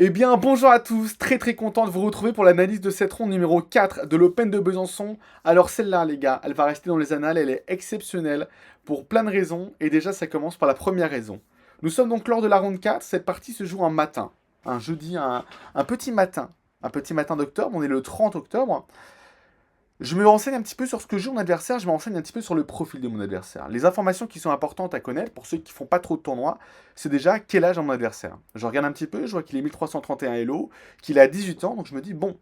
Eh bien, bonjour à tous, très content de vous retrouver pour l'analyse de cette ronde numéro 4 de l'Open de Besançon. Alors celle-là, les gars, elle va rester dans les annales, elle est exceptionnelle pour plein de raisons, et déjà ça commence par la première raison. Nous sommes donc lors de la ronde 4, cette partie se joue un matin, un jeudi, un petit matin d'octobre, on est le 30 octobre. Je me renseigne un petit peu sur ce que joue mon adversaire, je me renseigne un petit peu sur le profil de mon adversaire. Les informations qui sont importantes à connaître pour ceux qui font pas trop de tournois, c'est déjà quel âge a mon adversaire. Je regarde un petit peu, je vois qu'il est 1331 Elo, qu'il a 18 ans, donc je me dis, bon,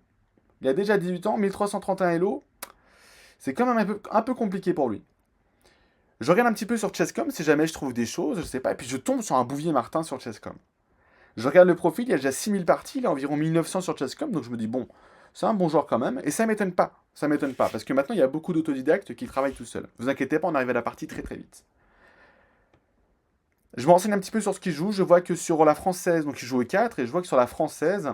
il a déjà 18 ans, 1331 Elo, c'est quand même un peu compliqué pour lui. Je regarde un petit peu sur Chesscom si jamais je trouve des choses, je sais pas, et puis je tombe sur un Bouvier Martin sur Chesscom. Je regarde le profil, il y a déjà 6000 parties, il a environ 1900 sur Chesscom, donc je me dis, bon, c'est un bon joueur quand même, et ça m'étonne pas. Ça m'étonne pas, parce que maintenant il y a beaucoup d'autodidactes qui travaillent tout seuls. Vous inquiétez pas, on arrive à la partie très vite. Je me renseigne un petit peu sur ce qu'il joue, je vois que sur la française, donc il joue E4, et je vois que sur la française,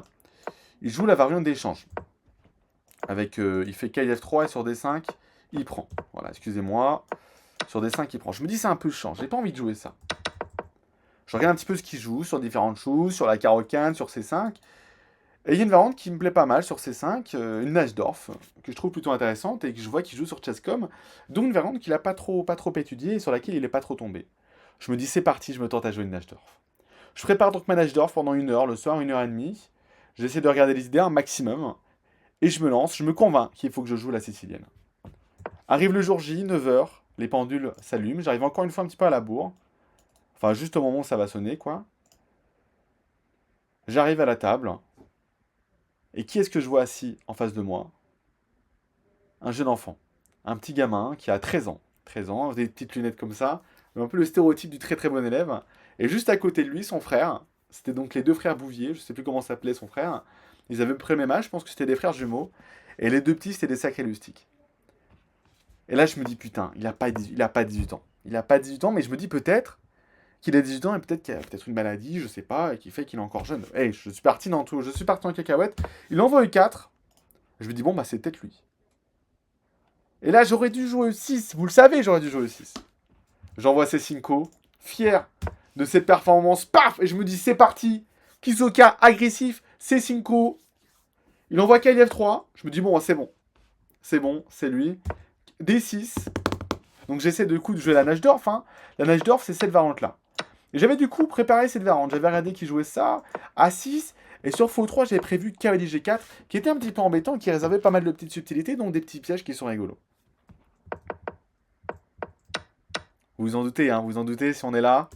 il joue la variante d'échange. Avec, il fait KF3 et sur D5, il prend. Voilà, excusez-moi. Sur D5, il prend. Je me dis c'est un peu chiant, j'ai pas envie de jouer ça. Je regarde un petit peu ce qu'il joue sur différentes choses, sur la carocane, sur C5. Et il y a une variante qui me plaît pas mal sur C5, une Najdorf, que je trouve plutôt intéressante et que je vois qu'il joue sur Chesscom, donc une variante qu'il a pas trop étudiée et sur laquelle il est pas trop tombé. Je me dis c'est parti, je me tente à jouer une Najdorf. Je prépare donc ma Najdorf pendant 1 heure, le soir, 1 heure et demie. J'essaie de regarder les idées un maximum, et je me lance, je me convainc qu'il faut que je joue la sicilienne. Arrive le jour J, 9 heures, les pendules s'allument, j'arrive encore une fois un petit peu à la bourre, enfin juste au moment où ça va sonner quoi. J'arrive à la table, et qui est-ce que je vois assis en face de moi? Un jeune enfant. Un petit gamin qui a 13 ans. 13 ans, des petites lunettes comme ça. Un peu le stéréotype du très bon élève. Et juste à côté de lui, son frère. C'était donc les deux frères Bouvier. Je sais plus comment s'appelait son frère. Ils avaient à peu près le même âge. Je pense que c'était des frères jumeaux. Et les deux petits, c'était des sacrés lustiques. Et là, je me dis, putain, il a pas 18 ans. Il a pas 18 ans, mais je me dis peut-être qu'il a 18 ans et peut-être qu'il a peut-être une maladie, je sais pas, et qui fait qu'il est encore jeune. Hey, je suis parti dans tout. Je suis parti en cacahuète. Il envoie E4. Je me dis, bon, bah, c'est peut-être lui. Et là, j'aurais dû jouer au 6. Vous le savez, j'aurais dû jouer au 6. J'envoie ces Cinco, fier de cette performance. Paf. Et je me dis, c'est parti. Kisoka agressif, c'est Cinco. Il envoie KLF 3. Je me dis, bon, c'est bon. C'est bon, c'est lui. D6. Donc j'essaie de coup de jouer la Najdorf. Hein. La Najdorf, c'est cette variante-là. Et j'avais du coup préparé cette variante. J'avais regardé qui jouait ça. A6. Et sur Faux 3, j'avais prévu cavalier G4, qui était un petit peu embêtant, qui réservait pas mal de petites subtilités, donc des petits pièges qui sont rigolos. Vous vous en doutez, hein, vous vous en doutez si on est là.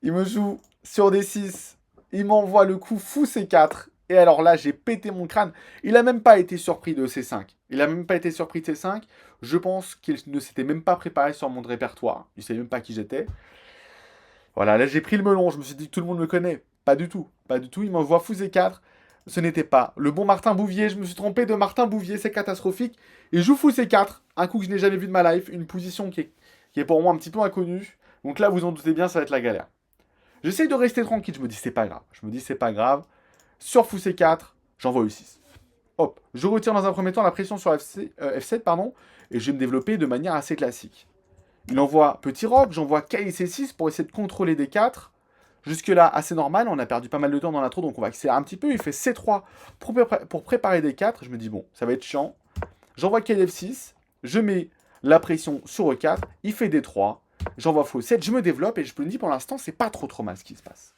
Il me joue sur D6. Il m'envoie le coup fou C4. Et alors là, j'ai pété mon crâne. Il a même pas été surpris de C5. Il a même pas été surpris de C5. Je pense qu'il ne s'était même pas préparé sur mon répertoire. Il savait même pas qui j'étais. Voilà, là j'ai pris le melon. Je me suis dit que tout le monde me connaît. Pas du tout. Pas du tout. Il m'envoie fou C4. Ce n'était pas le bon Martin Bouvier. Je me suis trompé de Martin Bouvier. C'est catastrophique. Il joue fou C4. Un coup que je n'ai jamais vu de ma life. Une position qui est pour moi un petit peu inconnue. Donc là, vous en doutez bien, ça va être la galère. J'essaye de rester tranquille, je me dis c'est pas grave. Je me dis c'est pas grave. Sur fou C4, j'envoie E6. Hop, je retire dans un premier temps la pression sur F7, pardon, et je vais me développer de manière assez classique. Il envoie petit roc, j'envoie KIC6 pour essayer de contrôler D4. Jusque-là, assez normal, on a perdu pas mal de temps dans l'intro, donc on va accélérer un petit peu. Il fait C3 pour préparer D4. Je me dis bon, ça va être chiant. J'envoie KF6, je mets la pression sur E4, il fait D3, j'envoie fou 7, je me développe et je me dis pour l'instant c'est pas trop mal ce qui se passe.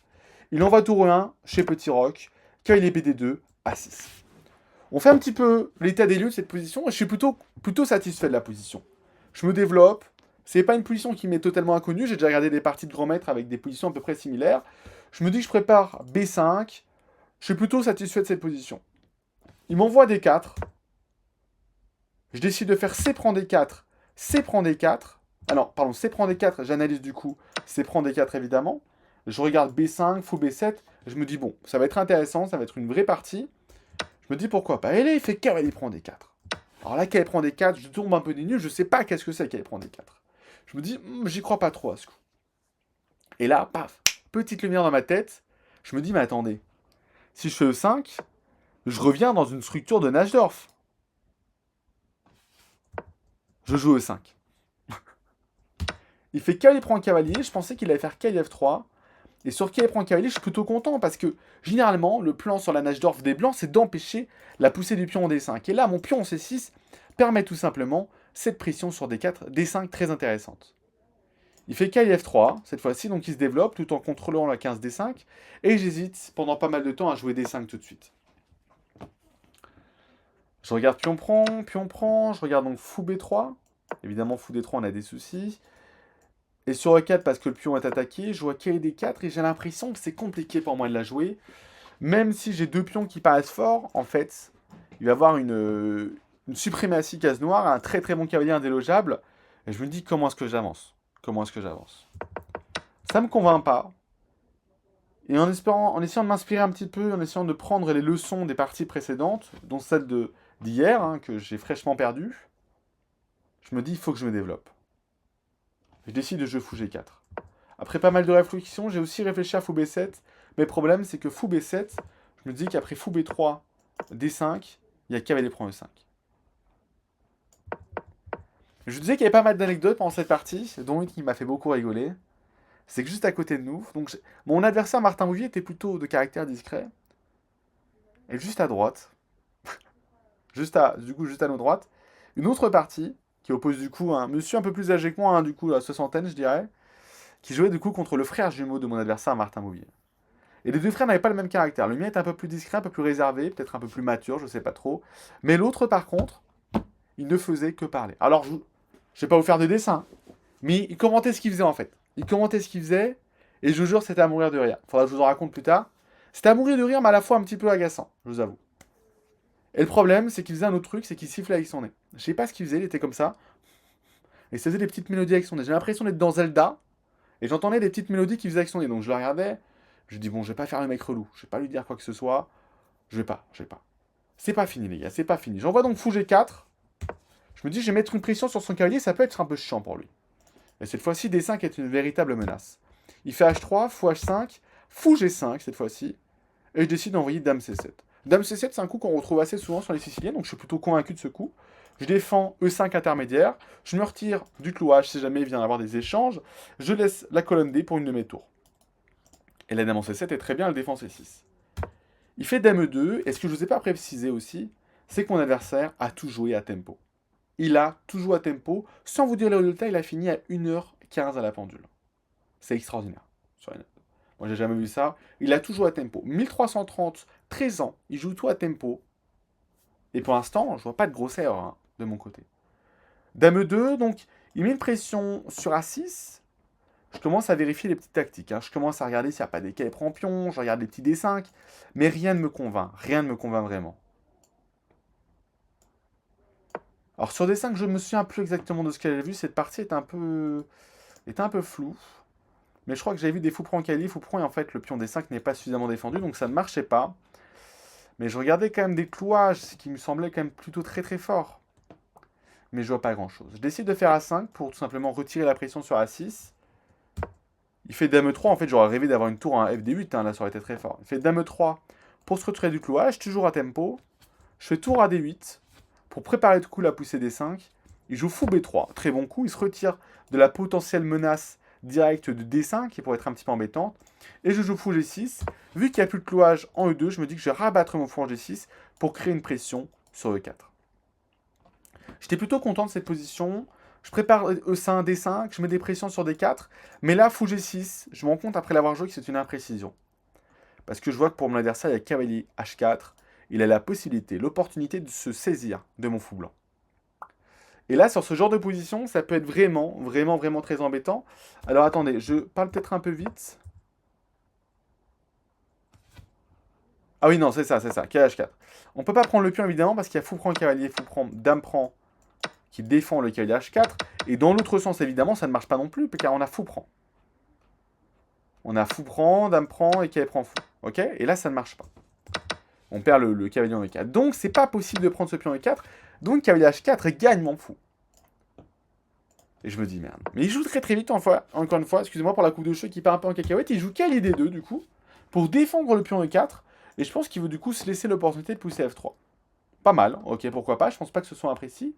Il envoie tour 1 chez Petit Rock, KL BD2 à 6. On fait un petit peu l'état des lieux de cette position et je suis plutôt satisfait de la position. Je me développe, c'est pas une position qui m'est totalement inconnue, j'ai déjà regardé des parties de grand maître avec des positions à peu près similaires. Je me dis que je prépare B5, je suis plutôt satisfait de cette position. Il m'envoie D4, je décide de faire C prend D4, C prend D4. Alors, pardon, C prend D4, j'analyse du coup C prend D4 évidemment. Je regarde B5, fou B7. Je me dis, bon, ça va être intéressant, ça va être une vraie partie. Je me dis, pourquoi pas. Et là, il fait cavalier prend D4. Alors là, cavalier prend D4, je tombe un peu des nues, je sais pas qu'est-ce que c'est cavalier prend D4. Je me dis, j'y crois pas trop à ce coup. Et là, paf, petite lumière dans ma tête. Je me dis, mais attendez, si je fais E5, je reviens dans une structure de Najdorf. Je joue E5. Il fait cavalier prend cavalier, je pensais qu'il allait faire cavalier F3. Et sur quai prend cavalier, je suis plutôt content parce que généralement, le plan sur la Najdorf des blancs, c'est d'empêcher la poussée du pion en D5. Et là, mon pion en C6 permet tout simplement cette pression sur D4, D5 très intéressante. Il fait cavalier F3 cette fois-ci, donc il se développe tout en contrôlant la 15 D5. Et j'hésite pendant pas mal de temps à jouer D5 tout de suite. Je regarde pion prend, je regarde donc fou B3. Évidemment, fou D3, on a des soucis. Et sur E4, parce que le pion est attaqué, je vois cavalier D4 et j'ai l'impression que c'est compliqué pour moi de la jouer. Même si j'ai deux pions qui paraissent forts, en fait, il va y avoir une suprématie case noire, un très très bon cavalier indélogeable. Et je me dis, comment est-ce que j'avance? Comment est-ce que j'avance? Ça me convainc pas. Et en essayant de m'inspirer un petit peu, en essayant de prendre les leçons des parties précédentes, dont celle d'hier, hein, que j'ai fraîchement perdue, je me dis, il faut que je me développe. Je décide de jouer fou G4. Après pas mal de réflexions, j'ai aussi réfléchi à fou B7. Mais le problème, c'est que fou B7, je me dis qu'après fou B3, D5, il y a cavalier prend E5. Je disais qu'il y avait pas mal d'anecdotes pendant cette partie, dont une qui m'a fait beaucoup rigoler. C'est que juste à côté de nous, donc mon adversaire Martin Bouvier était plutôt de caractère discret. Et juste à droite, juste à nos droites, une autre partie, qui oppose du coup un monsieur un peu plus âgé que moi, hein, du coup, à soixantaine, je dirais, qui jouait du coup contre le frère jumeau de mon adversaire Martin Bouvier. Et les deux frères n'avaient pas le même caractère. Le mien était un peu plus discret, un peu plus réservé, peut-être un peu plus mature, je sais pas trop. Mais l'autre, par contre, il ne faisait que parler. Alors, je vais pas vous faire de dessin, mais il commentait ce qu'il faisait en fait. Il commentait ce qu'il faisait, et je vous jure, c'était à mourir de rire. Faudra que je vous en raconte plus tard. C'était à mourir de rire, mais à la fois un petit peu agaçant, je vous avoue. Et le problème, c'est qu'il faisait un autre truc, c'est qu'il sifflait avec son nez. Je sais pas ce qu'il faisait, il était comme ça. Et il faisait des petites mélodies avec son nez. J'ai l'impression d'être dans Zelda, et j'entendais des petites mélodies qu'il faisait avec son nez. Donc je le regardais, je dis bon, je vais pas faire le mec relou, je vais pas lui dire quoi que ce soit. Je vais pas. C'est pas fini, les gars, c'est pas fini. J'envoie donc fou G4. Je me dis, je vais mettre une pression sur son cavalier, ça peut être un peu chiant pour lui. Et cette fois-ci, D5 est une véritable menace. Il fait H3, fou H5, fou G5 cette fois-ci. Et je décide d'envoyer Dame C7. Dame C7, c'est un coup qu'on retrouve assez souvent sur les Siciliens, donc je suis plutôt convaincu de ce coup. Je défends E5 intermédiaire, je me retire du clouage si jamais il vient avoir des échanges, je laisse la colonne D pour une de mes tours. Et la Dame en C7 est très bien, elle défend C6. Il fait Dame E2, et ce que je ne vous ai pas précisé aussi, c'est que mon adversaire a tout joué à tempo. Il a tout joué à tempo, sans vous dire le résultat, il a fini à 1h15 à la pendule. C'est extraordinaire. Moi, j'ai jamais vu ça. Il a tout joué à tempo. 1330, 13 ans, il joue tout à tempo. Et pour l'instant, je vois pas de grosse erreur hein, de mon côté. Dame E2, donc, il met une pression sur A6. Je commence à vérifier les petites tactiques. Hein. Je commence à regarder s'il n'y a pas des quais prend pion. Je regarde les petits D5. Mais rien ne me convainc. Rien ne me convainc vraiment. Alors sur D5, je me souviens plus exactement de ce qu'elle a vu. Cette partie était un peu floue. Mais je crois que j'avais vu des fous prend cavalier, fou prend, et en fait le pion D5 n'est pas suffisamment défendu, donc ça ne marchait pas. Mais je regardais quand même des clouages, ce qui me semblait quand même plutôt très très fort. Mais je vois pas grand chose. Je décide de faire A5 pour tout simplement retirer la pression sur A6. Il fait Dame 3, en fait j'aurais rêvé d'avoir une tour à FD8, hein, là ça aurait été très fort. Il fait Dame 3 pour se retirer du clouage, toujours à tempo. Je fais tour à D8 pour préparer du coup la poussée D5. Il joue fou B3, très bon coup, il se retire de la potentielle menace directe de D5 qui pourrait être un petit peu embêtante. Et je joue fou G6. Vu qu'il n'y a plus de clouage en E2, je me dis que je vais rabattre mon fou en G6 pour créer une pression sur E4. J'étais plutôt content de cette position. Je prépare E5, D5, je mets des pressions sur D4. Mais là, fou G6, je me rends compte après l'avoir joué que c'est une imprécision. Parce que je vois que pour mon adversaire, il y a cavalier H4. Il a la possibilité, l'opportunité de se saisir de mon fou blanc. Et là, sur ce genre de position, ça peut être vraiment, vraiment, vraiment très embêtant. Alors attendez, je parle peut-être un peu vite. Ah oui, non, c'est ça, KH4. On peut pas prendre le pion, évidemment, parce qu'il y a fou prend cavalier, fou prend, dame prend, qui défend le cavalier H4. Et dans l'autre sens, évidemment, ça ne marche pas non plus, car on a fou prend. On a fou prend, dame prend, et cavalier prend fou. Ok? Et là, ça ne marche pas. On perd le cavalier en E4. Donc, c'est pas possible de prendre ce pion E4. Donc, cavalier H4 gagne mon fou. Et je me dis, merde. Mais il joue très très vite, encore une fois, excusez-moi pour la coupe de cheveux qui part un peu en cacahuète. Il joue cavalier D2, du coup, pour défendre le pion E4. Et je pense qu'il veut du coup se laisser l'opportunité de pousser F3. Pas mal, ok, pourquoi pas, je pense pas que ce soit imprécis.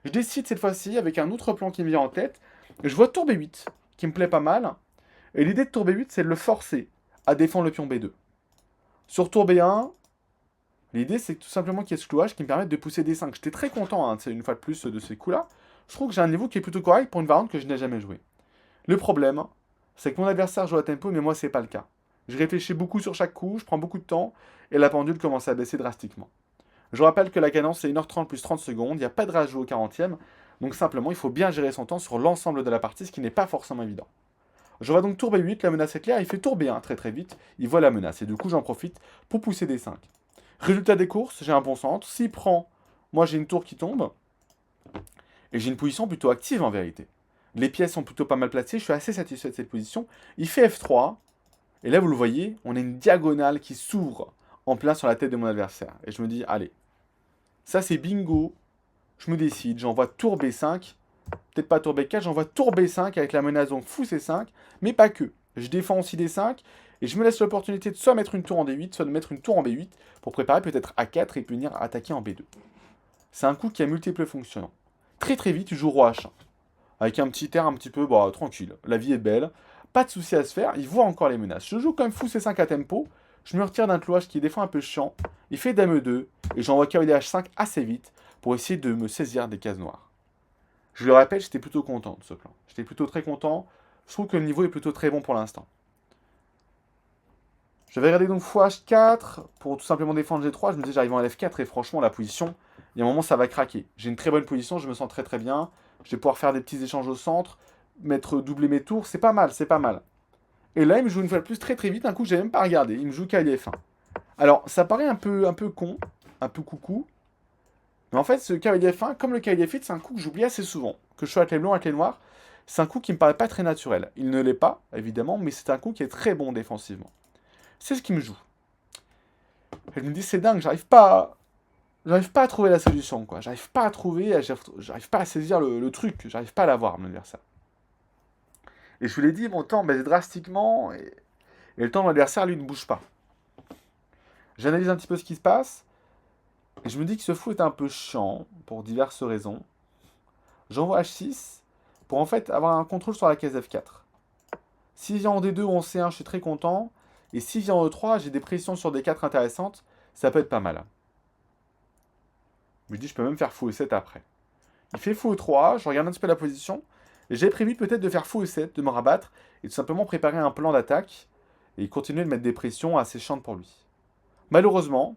Je décide cette fois-ci, avec un autre plan qui me vient en tête, je vois tour B8, qui me plaît pas mal. Et l'idée de tour B8, c'est de le forcer à défendre le pion B2. Sur tour B1, l'idée c'est tout simplement qu'il y ait ce clouage qui me permette de pousser D5. J'étais très content, hein, une fois de plus, de ces coups-là. Je trouve que j'ai un niveau qui est plutôt correct pour une variante que je n'ai jamais jouée. Le problème, c'est que mon adversaire joue à tempo, mais moi c'est pas le cas. Je réfléchis beaucoup sur chaque coup, je prends beaucoup de temps, et la pendule commence à baisser drastiquement. Je rappelle que la cadence c'est 1h30 plus 30 secondes, il n'y a pas de rajout au 40e, donc simplement il faut bien gérer son temps sur l'ensemble de la partie, ce qui n'est pas forcément évident. Je vois donc tour B8, la menace est claire, il fait tour B1 très très vite, il voit la menace, et du coup j'en profite pour pousser des 5. Résultat des courses, j'ai un bon centre, s'il prend, moi j'ai une tour qui tombe, et j'ai une position plutôt active en vérité. Les pièces sont plutôt pas mal placées, je suis assez satisfait de cette position. Il fait F3, et là vous le voyez, on a une diagonale qui s'ouvre en plein sur la tête de mon adversaire. Et je me dis, allez, ça c'est bingo, je me décide, j'envoie tour B5, peut-être pas tour B4, j'envoie tour B5 avec la menace donc fou C5, mais pas que. Je défends aussi D5, et je me laisse l'opportunité de soit mettre une tour en D8, soit de mettre une tour en B8, pour préparer peut-être A4 et venir attaquer en B2. C'est un coup qui a multiples fonctionnants. Très très vite, je joue roi H1, avec un petit air un petit peu tranquille. La vie est belle, pas de souci à se faire, il voit encore les menaces. Je joue quand même fou C5 à tempo, je me retire d'un clouage qui est des fois un peu chiant, il fait dame E2, et j'envoie cavalier H5 assez vite, pour essayer de me saisir des cases noires. Je le répète, j'étais plutôt content de ce plan. J'étais plutôt très content. Je trouve que le niveau est plutôt très bon pour l'instant. Je vais regarder donc fou H4 pour tout simplement défendre G3. Je me disais j'arrive en F4 et franchement la position, il y a un moment ça va craquer. J'ai une très bonne position, je me sens très très bien. Je vais pouvoir faire des petits échanges au centre, doubler mes tours, c'est pas mal, c'est pas mal. Et là il me joue une fois de plus très très vite, un coup que j'ai même pas regardé. Il me joue cavalier F1. Alors ça paraît un peu con, un peu coucou. Mais en fait, ce cavalier F1, comme le cavalier F8, c'est un coup que j'oublie assez souvent. Que je sois avec les blancs, avec les noirs, c'est un coup qui me paraît pas très naturel. Il ne l'est pas, évidemment, mais c'est un coup qui est très bon défensivement. C'est ce qui me joue. Elle me dit, c'est dingue, j'arrive pas à trouver la solution, quoi. J'arrive pas à saisir le truc, j'arrive pas à l'avoir, mon adversaire. Et je vous l'ai dit, mon temps baisse drastiquement, et le temps de mon adversaire, lui, ne bouge pas. J'analyse un petit peu ce qui se passe, et je me dis que ce fou est un peu chiant, pour diverses raisons. J'envoie H6 pour en fait avoir un contrôle sur la case F4. S'il vient en D2 ou en C1, je suis très content. Et s'il vient en E3, j'ai des pressions sur D4 intéressantes. Ça peut être pas mal. Je me dis, je peux même faire fou E7 après. Il fait fou E3, je regarde un petit peu la position. Et j'ai prévu peut-être de faire fou E7, de me rabattre, et tout simplement préparer un plan d'attaque, et continuer de mettre des pressions assez chiantes pour lui. Malheureusement,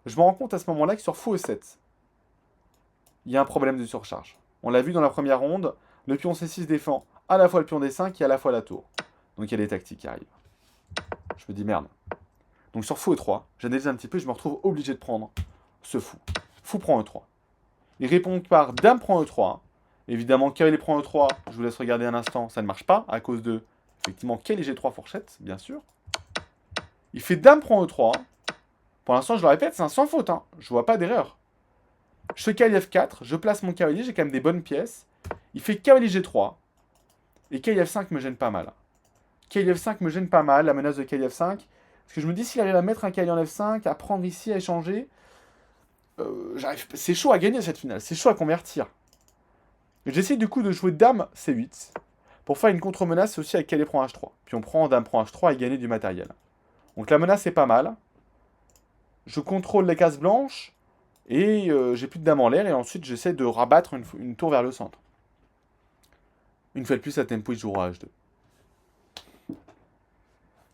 je me rends compte à ce moment-là que sur fou E7, il y a un problème de surcharge. On l'a vu dans la première ronde, le pion C6 défend à la fois le pion D5 et à la fois la tour. Donc il y a des tactiques qui arrivent. Je me dis merde. Donc sur fou E3, j'analyse un petit peu et je me retrouve obligé de prendre ce fou. Fou prend E3. Il répond par dame prend E3. Évidemment, cavalier prend E3, je vous laisse regarder un instant, ça ne marche pas à cause de, effectivement, cavalier G3 fourchette, bien sûr. Il fait dame prend E3. Pour l'instant, je le répète, c'est un sans faute. Je vois pas d'erreur. Je fais cavalier F4, je place mon cavalier, j'ai quand même des bonnes pièces. Il fait cavalier G3. Et cavalier F5 me gêne pas mal. Cavalier F5 me gêne pas mal, la menace de cavalier F5. Parce que je me dis, s'il arrive à mettre un cavalier en F5, à prendre ici, à échanger, c'est chaud à gagner cette finale, c'est chaud à convertir. J'essaie du coup de jouer dame C8 pour faire une contre-menace aussi avec cavalier prend H3. Puis on prend dame prend H3 et gagner du matériel. Donc la menace est pas mal. Je contrôle les cases blanches et j'ai plus de dame en l'air et ensuite j'essaie de rabattre une tour vers le centre. Une fois de plus, à tempo, il jouera à H2.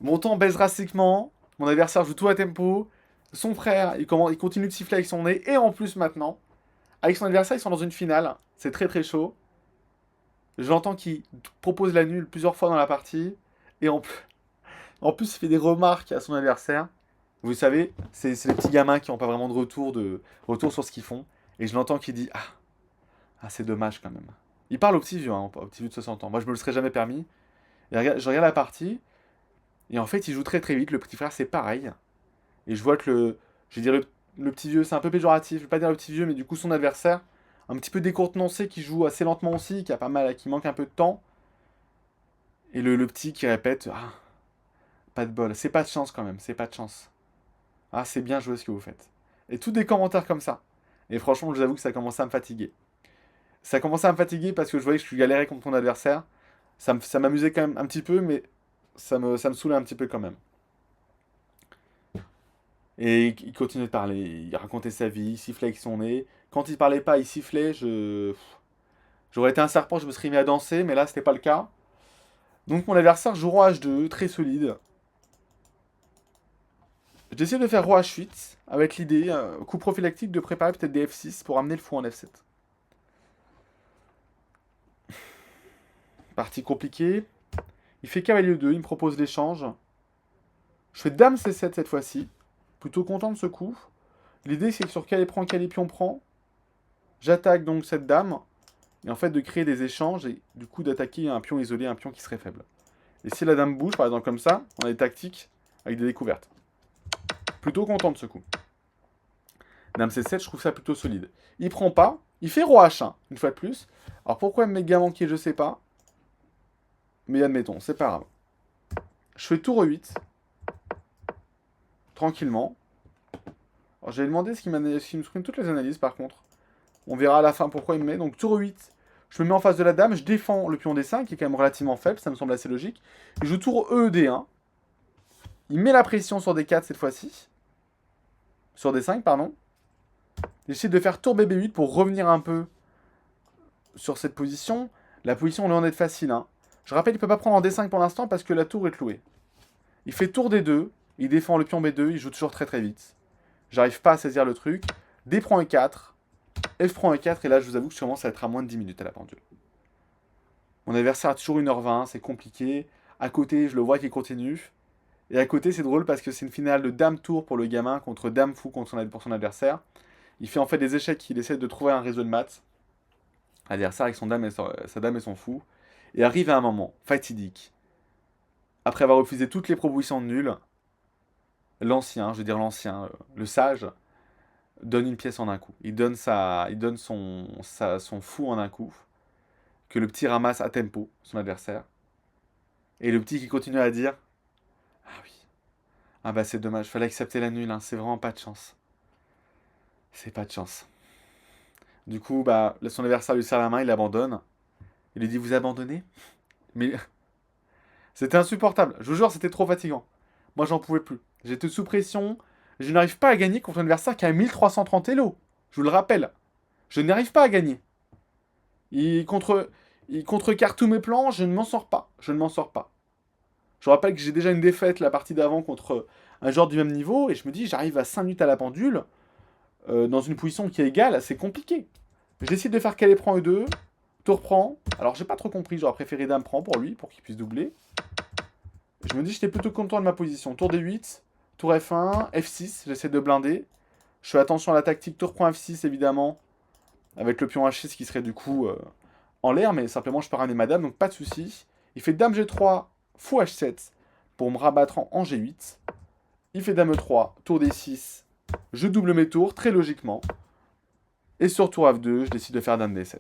Mon temps baisse drastiquement. Mon adversaire joue tout à tempo. Son frère, il continue de siffler avec son nez. Et en plus, maintenant, avec son adversaire, ils sont dans une finale. C'est très très chaud. J'entends qu'il propose la nulle plusieurs fois dans la partie. Et en plus, il fait des remarques à son adversaire. Vous savez, c'est les petits gamins qui n'ont pas vraiment de retour sur ce qu'ils font. Et je l'entends qui dit c'est dommage quand même. Il parle au petit vieux, au petit vieux de 60 ans. Moi, je me le serais jamais permis. Et je regarde la partie. Et en fait, il joue très très vite. Le petit frère, c'est pareil. Et je vois que je dirais le petit vieux, c'est un peu péjoratif. Je vais pas dire le petit vieux, mais du coup, son adversaire, un petit peu décontenancé, qui joue assez lentement aussi, qui manque un peu de temps. Et le petit qui répète pas de bol. C'est pas de chance quand même, c'est pas de chance. C'est bien joué ce que vous faites. Et tous des commentaires comme ça. Et franchement, je vous avoue que ça commençait à me fatiguer. Ça commençait à me fatiguer parce que je voyais que je galérais contre mon adversaire. Ça m'amusait quand même un petit peu, mais ça me saoulait un petit peu quand même. Et il continuait de parler, il racontait sa vie, il sifflait avec son nez. Quand il parlait pas, il sifflait, J'aurais été un serpent, je me serais mis à danser, mais là, c'était pas le cas. Donc mon adversaire joue roi H2, très solide. J'essaie de faire roi H8, avec l'idée, coup prophylactique, de préparer peut-être des F6 pour amener le fou en F7. Partie compliquée. Il fait cavalier 2, il me propose l'échange. Je fais dame C7 cette fois-ci. Plutôt content de ce coup. L'idée, c'est que sur cali pion prend, j'attaque donc cette dame. Et en fait, de créer des échanges et du coup d'attaquer un pion isolé, un pion qui serait faible. Et si la dame bouge, par exemple comme ça, on a des tactiques avec des découvertes. Plutôt content de ce coup. Dame C7, je trouve ça plutôt solide. Il prend pas, il fait roi H1, une fois de plus. Alors pourquoi il me méga manqué, je sais pas. Mais admettons, c'est pas grave. Je fais tour E8. Tranquillement. Alors j'avais demandé ce qui me screen toutes les analyses par contre. On verra à la fin pourquoi il me met. Donc tour E8. Je me mets en face de la dame, je défends le pion D5 qui est quand même relativement faible, ça me semble assez logique. Je joue tour E, D1. Il met la pression sur D4 cette fois-ci. Sur D5, pardon. J'essaie de faire tour BB8 pour revenir un peu sur cette position. La position, loin d'être facile. Hein. Je rappelle, il ne peut pas prendre en D5 pour l'instant parce que la tour est clouée. Il fait tour D2. Il défend le pion B2. Il joue toujours très très vite. J'arrive pas à saisir le truc. D prend E4. F prend E4. Et là, je vous avoue que je commence à être à moins de 10 minutes à la pendule. Mon adversaire a toujours 1h20. C'est compliqué. À côté, je le vois qu'il continue. Et à côté, c'est drôle parce que c'est une finale de dame tour pour le gamin contre dame fou pour son adversaire. Il fait en fait des échecs, il essaie de trouver un réseau de maths. L'adversaire avec sa dame et son fou. Et arrive à un moment fatidique. Après avoir refusé toutes les propositions nulles, l'ancien, je veux dire l'ancien, le sage, donne une pièce en un coup. Il donne son fou en un coup. Que le petit ramasse à tempo, son adversaire. Et le petit qui continue à dire: ah oui, ah bah c'est dommage, fallait accepter la nulle, hein, c'est vraiment pas de chance. C'est pas de chance. Du coup, bah, son adversaire lui serre la main, il abandonne. Il lui dit: vous abandonnez? Mais c'était insupportable. Je vous jure, c'était trop fatigant. Moi, j'en pouvais plus. J'étais sous pression. Je n'arrive pas à gagner contre un adversaire qui a 1330 Elo. Je vous le rappelle. Je n'arrive pas à gagner. Il, contre... il contrecarre tous mes plans, je ne m'en sors pas. Je ne m'en sors pas. Je rappelle que j'ai déjà une défaite la partie d'avant contre un joueur du même niveau, et je me dis, j'arrive à 5 minutes à la pendule, dans une position qui est égale, c'est compliqué. Je décide de faire Calais prend E2, tour prend. Alors j'ai pas trop compris, j'aurais préféré dame prend pour lui, pour qu'il puisse doubler. Je me dis, j'étais plutôt content de ma position. Tour D8, tour F1, F6, j'essaie de blinder. Je fais attention à la tactique, tour prend F6 évidemment, avec le pion H6 qui serait du coup en l'air, mais simplement je peux ramener ma dame, donc pas de souci. Il fait dame G3, fou H7 pour me rabattre en G8. Il fait dame E3, tour D6, je double mes tours très logiquement. Et sur tour F2, je décide de faire dame D7.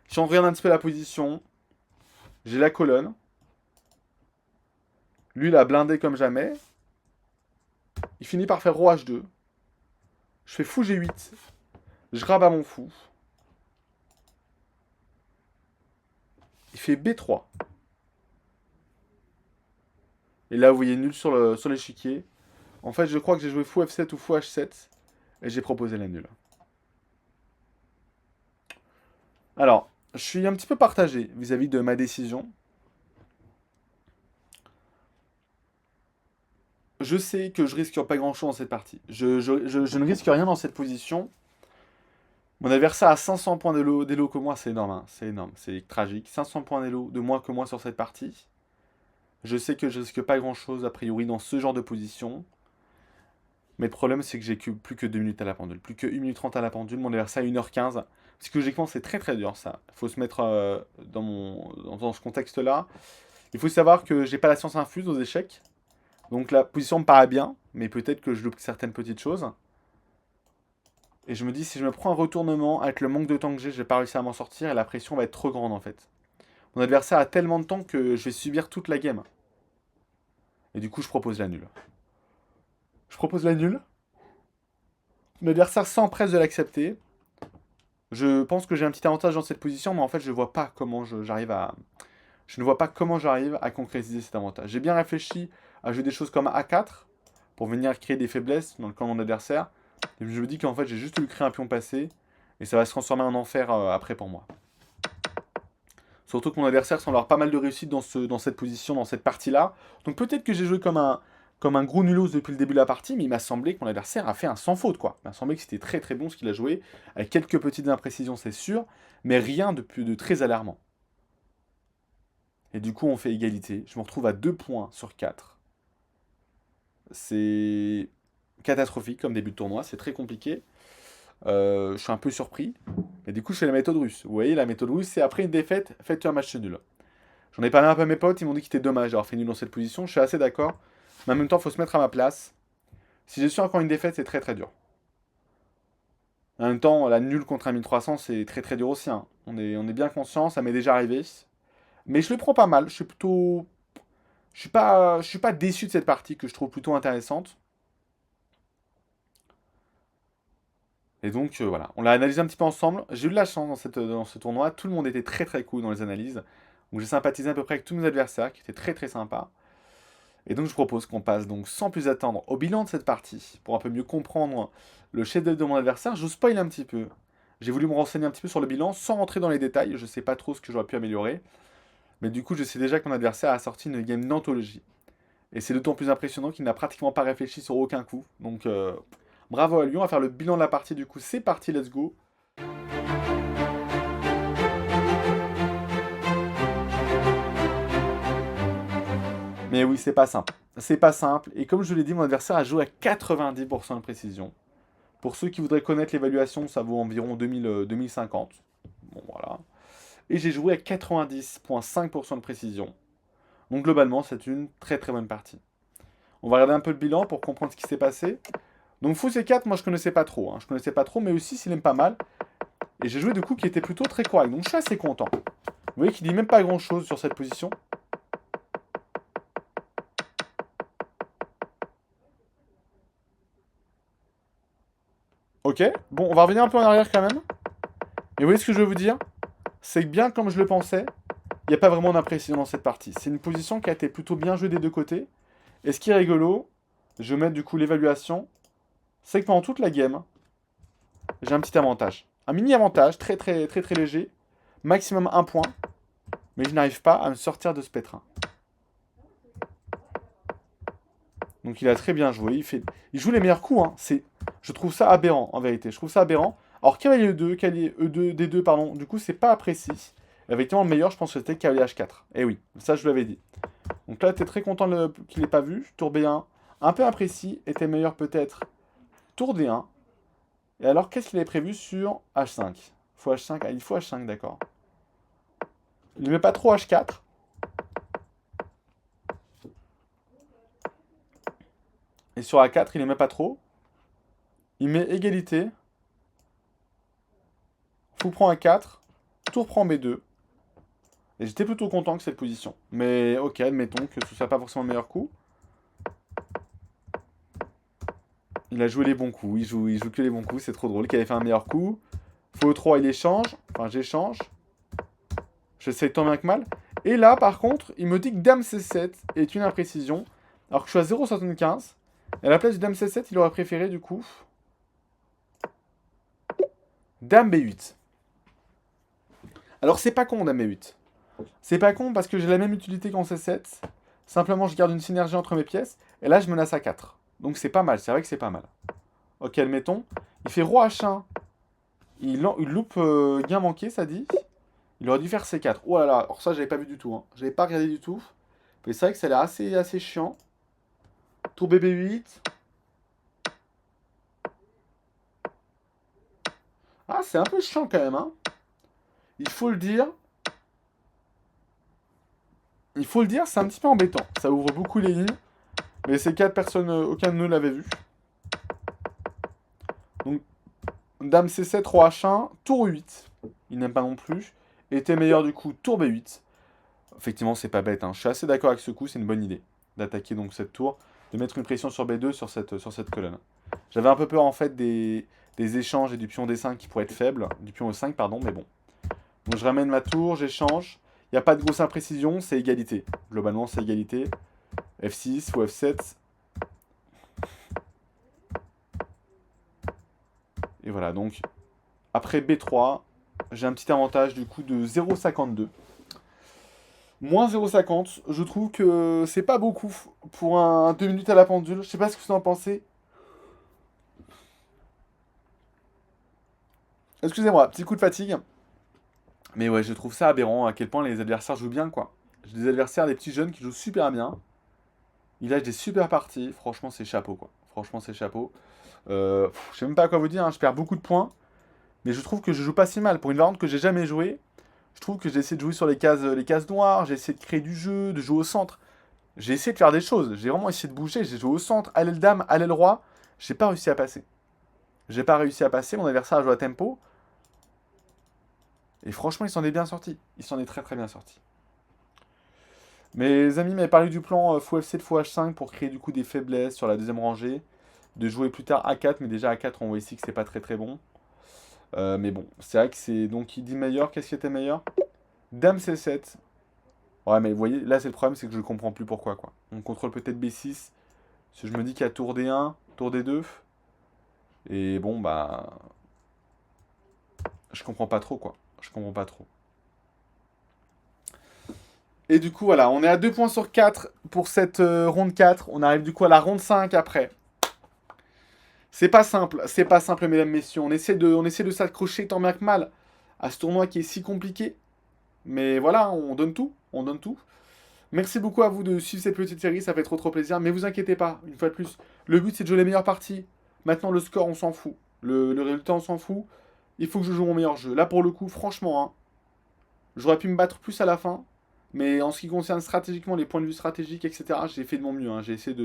Si on regarde un petit peu la position, j'ai la colonne. Lui, il a blindé comme jamais. Il finit par faire roi H2. Je fais fou G8. Je rabats mon fou. Il fait B3. Et là, vous voyez nul sur l'échiquier. En fait, je crois que j'ai joué fou F7 ou fou H7. Et j'ai proposé la nulle. Alors, je suis un petit peu partagé vis-à-vis de ma décision. Je sais que je risque pas grand-chose dans cette partie. Je ne risque rien dans cette position. Mon adversaire a 500 points d'élo que moi, c'est énorme. Hein. C'est énorme, c'est tragique. 500 points d'élo de moins que moi sur cette partie. Je sais que je risque pas grand-chose, a priori, dans ce genre de position. Mais le problème, c'est que j'ai plus que 2 minutes à la pendule. Plus que 1 minute 30 à la pendule. Mon adversaire a 1h15. Psychologiquement, c'est très très dur, ça. Il faut se mettre dans ce contexte-là. Il faut savoir que j'ai pas la science infuse aux échecs. Donc la position me paraît bien, mais peut-être que je loupe certaines petites choses. Et je me dis, si je me prends un retournement, avec le manque de temps que j'ai, je vais pas réussir à m'en sortir, et la pression va être trop grande, en fait. Mon adversaire a tellement de temps que je vais subir toute la game. Et du coup, je propose la nulle. Je propose la nulle. Mon adversaire s'empresse de l'accepter. Je pense que j'ai un petit avantage dans cette position, mais en fait, je vois pas comment j'arrive à... Je ne vois pas comment j'arrive à concrétiser cet avantage. J'ai bien réfléchi à jouer des choses comme A4, pour venir créer des faiblesses dans le camp de mon adversaire. Et je me dis qu'en fait, j'ai juste lui créer un pion passé, et ça va se transformer en enfer après pour moi. Surtout que mon adversaire semble avoir pas mal de réussite dans cette position, dans cette partie-là. Donc peut-être que j'ai joué comme un gros nulos depuis le début de la partie, mais il m'a semblé que mon adversaire a fait un sans faute, quoi. Il m'a semblé que c'était très très bon ce qu'il a joué, avec quelques petites imprécisions, c'est sûr, mais rien de très alarmant. Et du coup, on fait égalité. Je me retrouve à 2 points sur 4. C'est catastrophique comme début de tournoi, c'est très compliqué. Je suis un peu surpris. Et du coup, je fais la méthode russe. Vous voyez, la méthode russe, c'est après une défaite, faites un match nul. J'en ai parlé un peu à mes potes, ils m'ont dit qu'il était dommage d'avoir fait nul dans cette position. Je suis assez d'accord. Mais en même temps, il faut se mettre à ma place. Si j'ai su encore une défaite, c'est très très dur. En même temps, la nulle contre un 1300, c'est très très dur aussi, hein. On est bien conscient, ça m'est déjà arrivé. Mais je le prends pas mal. Je suis plutôt. Je suis pas déçu de cette partie que je trouve plutôt intéressante. Et donc voilà, on l'a analysé un petit peu ensemble. J'ai eu de la chance dans ce tournoi. Tout le monde était très très cool dans les analyses. Donc j'ai sympathisé à peu près avec tous mes adversaires, qui étaient très très sympas. Et donc je propose qu'on passe donc sans plus attendre au bilan de cette partie, pour un peu mieux comprendre le chef-d'œuvre de mon adversaire. Je vous spoil un petit peu. J'ai voulu me renseigner un petit peu sur le bilan sans rentrer dans les détails. Je sais pas trop ce que j'aurais pu améliorer. Mais du coup, je sais déjà que mon adversaire a sorti une game d'anthologie. Et c'est d'autant plus impressionnant qu'il n'a pratiquement pas réfléchi sur aucun coup. Donc bravo à lui, on va faire le bilan de la partie du coup. C'est parti, let's go. Mais oui, c'est pas simple. C'est pas simple. Et comme je l'ai dit, mon adversaire a joué à 90% de précision. Pour ceux qui voudraient connaître l'évaluation, ça vaut environ 2050. Bon, voilà. Et j'ai joué à 90,5% de précision. Donc globalement, c'est une très très bonne partie. On va regarder un peu le bilan pour comprendre ce qui s'est passé. Donc fou C4, moi je connaissais pas trop. Je connaissais pas trop, mais aussi il aime pas mal. Et j'ai joué de coups qui étaient plutôt très corrects. Donc je suis assez content. Vous voyez qu'il dit même pas grand chose sur cette position. Ok, bon, on va revenir un peu en arrière quand même. Mais vous voyez ce que je veux vous dire? C'est que bien comme je le pensais, il n'y a pas vraiment d'imprécision dans cette partie. C'est une position qui a été plutôt bien jouée des deux côtés. Et ce qui est rigolo, je vais mettre du coup l'évaluation, c'est que pendant toute la game, j'ai un petit avantage. Un mini avantage, très très très très léger, maximum 1 point, mais je n'arrive pas à me sortir de ce pétrin. Donc il a très bien joué, il joue les meilleurs coups, hein. Je trouve ça aberrant en vérité, je trouve ça aberrant. Alors cavalier E2, cavalier E2, D2, pardon, du coup c'est pas précis. Effectivement le meilleur je pense que c'était cavalier H4. Eh oui, ça je vous l'avais dit. Donc là t'es très content qu'il n'ait pas vu, tour B1, un peu imprécis, était meilleur peut-être tour D1. Et alors qu'est-ce qu'il avait prévu sur H5? Faut H5, ah, il faut H5 d'accord. Il ne met pas trop H4. Et sur A4 il ne met pas trop. Il met égalité. Fou prend A4. Tour prend B2. Et j'étais plutôt content que cette position. Mais ok, admettons que ce soit pas forcément le meilleur coup. Il a joué les bons coups. Il joue que les bons coups. C'est trop drôle qu'il avait fait un meilleur coup. Fou E3, il échange. Enfin, j'échange. J'essaie tant bien que mal. Et là, par contre, il me dit que Dame C7 est une imprécision. Alors que je suis à 0,75. Et à la place du Dame C7, il aurait préféré, du coup, Dame B8. Alors, c'est pas con, Dame B8. C'est pas con parce que j'ai la même utilité qu'en C7. Simplement, je garde une synergie entre mes pièces. Et là, je menace à 4. Donc, c'est pas mal. C'est vrai que c'est pas mal. Ok, admettons. Il fait Roi H1. Il loupe gain manqué, ça dit. Il aurait dû faire C4. Oh là là. Alors, ça, j'avais pas vu du tout. Hein. J'avais pas regardé du tout. Mais c'est vrai que ça a l'air assez chiant. Tour BB8. Ah, c'est un peu chiant quand même. Hein. Il faut le dire. Il faut le dire, c'est un petit peu embêtant. Ça ouvre beaucoup les lignes. Mais ces 4 personnes, aucun de nous l'avait vu. Donc, Dame C7, Roi H1, Tour 8. Il n'aime pas non plus. Était meilleur du coup, Tour B8. Effectivement, c'est pas bête. Hein. Je suis assez d'accord avec ce coup, c'est une bonne idée. D'attaquer donc cette tour. De mettre une pression sur B2 sur cette colonne. J'avais un peu peur en fait des échanges et du pion D5 qui pourraient être faibles. Du pion E5, pardon, mais bon. Donc je ramène ma tour, j'échange. Il n'y a pas de grosse imprécision, c'est égalité. Globalement, c'est égalité. F6 ou F7. Et voilà, donc, après B3, j'ai un petit avantage du coup de 0,52. Moins 0,50, je trouve que c'est pas beaucoup pour un 2 minutes à la pendule. Je sais pas ce que vous en pensez. Excusez-moi, petit coup de fatigue. Mais ouais, je trouve ça aberrant à quel point les adversaires jouent bien, quoi. J'ai des adversaires, des petits jeunes qui jouent super bien. Ils lâchent des super parties. Franchement, c'est chapeau, quoi. Franchement, c'est chapeau. Je sais même pas quoi vous dire, hein. Je perds beaucoup de points. Mais je trouve que je joue pas si mal. Pour une variante que j'ai jamais jouée, je trouve que j'ai essayé de jouer sur les cases noires, j'ai essayé de créer du jeu, de jouer au centre. J'ai essayé de faire des choses. J'ai vraiment essayé de bouger. J'ai joué au centre, à l'aile dame, à l'aile roi. J'ai pas réussi à passer. J'ai pas réussi à passer. Mon adversaire a joué à tempo. Et franchement, il s'en est bien sorti. Il s'en est très très bien sorti. Mes amis m'avaient parlé du plan fou F7 fou H5 pour créer du coup des faiblesses sur la deuxième rangée. De jouer plus tard A4, mais déjà A4, on voit ici que c'est pas très très bon. Mais bon, c'est vrai que c'est. Donc il dit meilleur. Qu'est-ce qui était meilleur? Dame C7. Ouais, mais vous voyez, là c'est le problème, c'est que je comprends plus pourquoi quoi. On contrôle peut-être B6. Parce que je me dis qu'il y a tour D1, tour D2. Et bon, bah. Je comprends pas trop quoi. Je comprends pas trop. Et du coup, voilà, on est à 2 points sur 4 pour cette ronde 4. On arrive du coup à la ronde 5 après. C'est pas simple, mesdames, messieurs. On essaie de s'accrocher tant bien que mal à ce tournoi qui est si compliqué. Mais voilà, on donne tout, on donne tout. Merci beaucoup à vous de suivre cette petite série, ça fait trop trop plaisir. Mais vous inquiétez pas, une fois de plus, le but c'est de jouer les meilleures parties. Maintenant le score on s'en fout, le résultat on s'en fout. Il faut que je joue mon meilleur jeu. Là pour le coup, franchement, hein, j'aurais pu me battre plus à la fin. Mais en ce qui concerne stratégiquement, les points de vue stratégiques, etc., j'ai fait de mon mieux, hein. J'ai essayé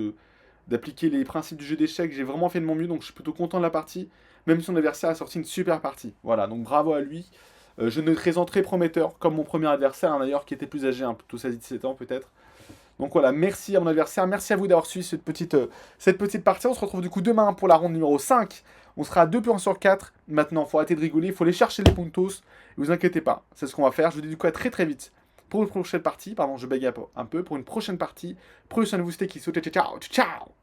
d'appliquer les principes du jeu d'échecs, j'ai vraiment fait de mon mieux, donc je suis plutôt content de la partie, même si son adversaire a sorti une super partie. Voilà, donc bravo à lui. Je ne présente très prometteur, comme mon premier adversaire, hein, d'ailleurs, qui était plus âgé, hein, plutôt 16-17 ans peut-être. Donc voilà, merci à mon adversaire, merci à vous d'avoir suivi cette petite partie. On se retrouve du coup demain pour la ronde numéro 5. On sera à 2 points sur 4. Maintenant, il faut arrêter de rigoler, il faut aller chercher les puntos. Ne vous inquiétez pas, c'est ce qu'on va faire. Je vous dis du coup à très très vite pour une prochaine partie. Pardon, je bégaye un peu. Pour une prochaine partie. Prenez soin de vous, c'était qui. Ciao, ciao, ciao.